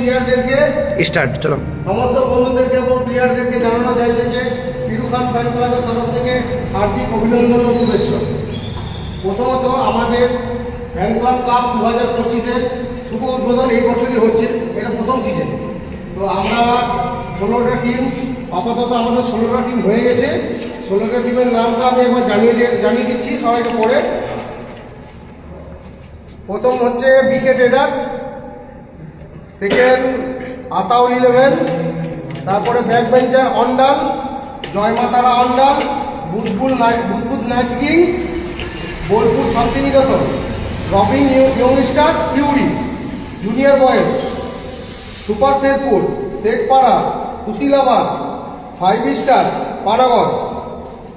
প্লেয়ারদেরকে start চলো সমস্ত বন্ধুদেরকে এবং প্লেয়ারদেরকে জানানো যাইছে যে পিরু খান ফ্যান ক্লাবের তরফ থেকে হার্দিক অভিনন্দন ও শুভেচ্ছা। প্রথমত আমাদের ফ্যান ক্লাব 2025-এর শুভ উদ্বোধন এই বছরই হচ্ছে, এটা প্রথম সিজন। তো আমরা 16টা টিম, আপাতত আমাদের 16টা টিম হয়ে গেছে। 16টা টিমের নামটা আমি একবার জানিয়ে দিচ্ছি সবাইকে পড়ে। প্রথম হচ্ছে বিকে ট্রেডার্স, সেকেন্ড আতাউল 11, তারপরে back bencher Andal, Joymatara Andal, Budbud knight king, Bolpur Shantiniketan, রবিং youngster fury, junior boys, super Sherpur, Sheikhpara, Kushilabad, 5 star Panagarh,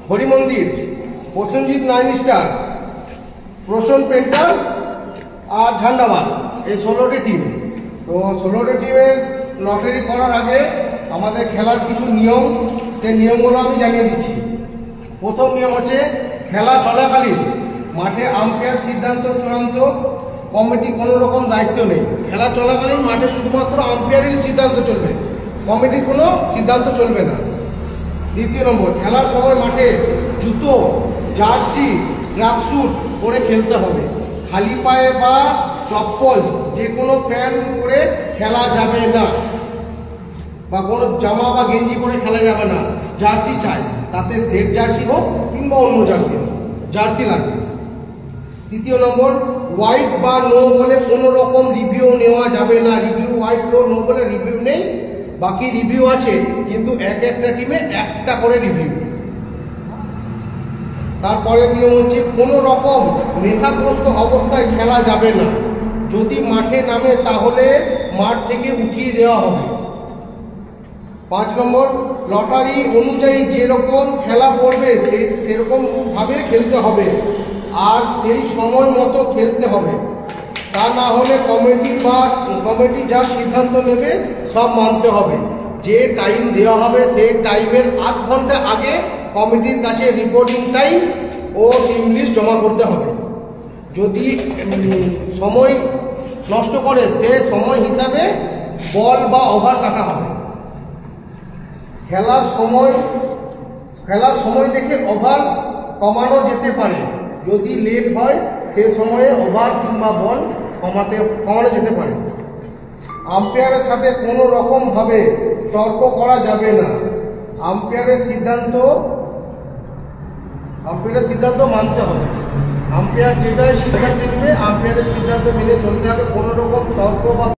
Harimandir, Prosenjit 9 star, প্রসন পেন্টার আর ঝান্ডাবাদ। এই 16টি টিম। তো 16টি টিমের লটারি করার আগে আমাদের খেলার কিছু নিয়ম, সেই নিয়মগুলো আমি জানিয়ে দিচ্ছি। প্রথম নিয়ম হচ্ছে খেলা চলাকালীন মাঠে আম্পায়ার সিদ্ধান্ত চূড়ান্ত, কমিটি কোনো রকম দায়িত্ব নেই। খেলা চলাকালীন মাঠে শুধুমাত্র আম্পায়ারের সিদ্ধান্ত চলবে, কমিটির কোনো সিদ্ধান্ত চলবে না। দ্বিতীয় নম্বর, খেলার সময় মাঠে জুতো, জার্সি, ট্র্যাকস্যুট পরে খেলতে হবে। খালি পায়ে বা চপ্পল যে কোনো প্যান্ট পরে খেলা যাবে না, বা কোনো জামা বা গেঞ্জি পরে খেলা যাবে না। জার্সি চাই, তাতে সেট জার্সি হোক কিংবা অন্য জার্সি হোক, জার্সি লাগবে। তৃতীয় নম্বর, হোয়াইট বা নো বলে কোনো রকম রিভিউ নেওয়া যাবে না। রিভিউ হোয়াইট নো বলে রিভিউ নেই, বাকি রিভিউ আছে, কিন্তু একটা টিমে একটা করে রিভিউ। তারপরের নিয়ম হচ্ছে কোনো রকম নেশাগ্রস্ত অবস্থায় খেলা যাবে না। যদি মাঠে নামে তাহলে মাঠ থেকে উঠিয়ে দেওয়া হবে। 5 নম্বর, লটারি অনুযায়ী যেরকম খেলা পড়বে সেরকম ভাবে খেলতে হবে, আর সেই সময় মতো খেলতে হবে। তা না হলে কমিটি যা সিদ্ধান্ত নেবে সব মানতে হবে। যে টাইম দেওয়া হবে সেই টাইমের আধ ঘন্টা আগে কমিটির কাছে রিপোর্টিং টাইম ও টিম লিস্ট জমা করতে হবে। যদি সময় নষ্ট করে সে সময় হিসাবে বল বা ওভার কাটা হবে। খেলার সময় দেখে ওভার কমানো যেতে পারে। যদি লেট হয় সে সময়ে ওভার কিংবা বল কমানো যেতে পারে। আম্পায়ারের সাথে কোনো রকমভাবে তর্ক করা যাবে না। আম্পায়ারের সিদ্ধান্ত মানতে হবে। আম্পায়ার যেটাই সিদ্ধান্ত নেবে আম্পায়ারের সিদ্ধান্ত মেনে চলতে হবে। কোনো রকম তর্ক বা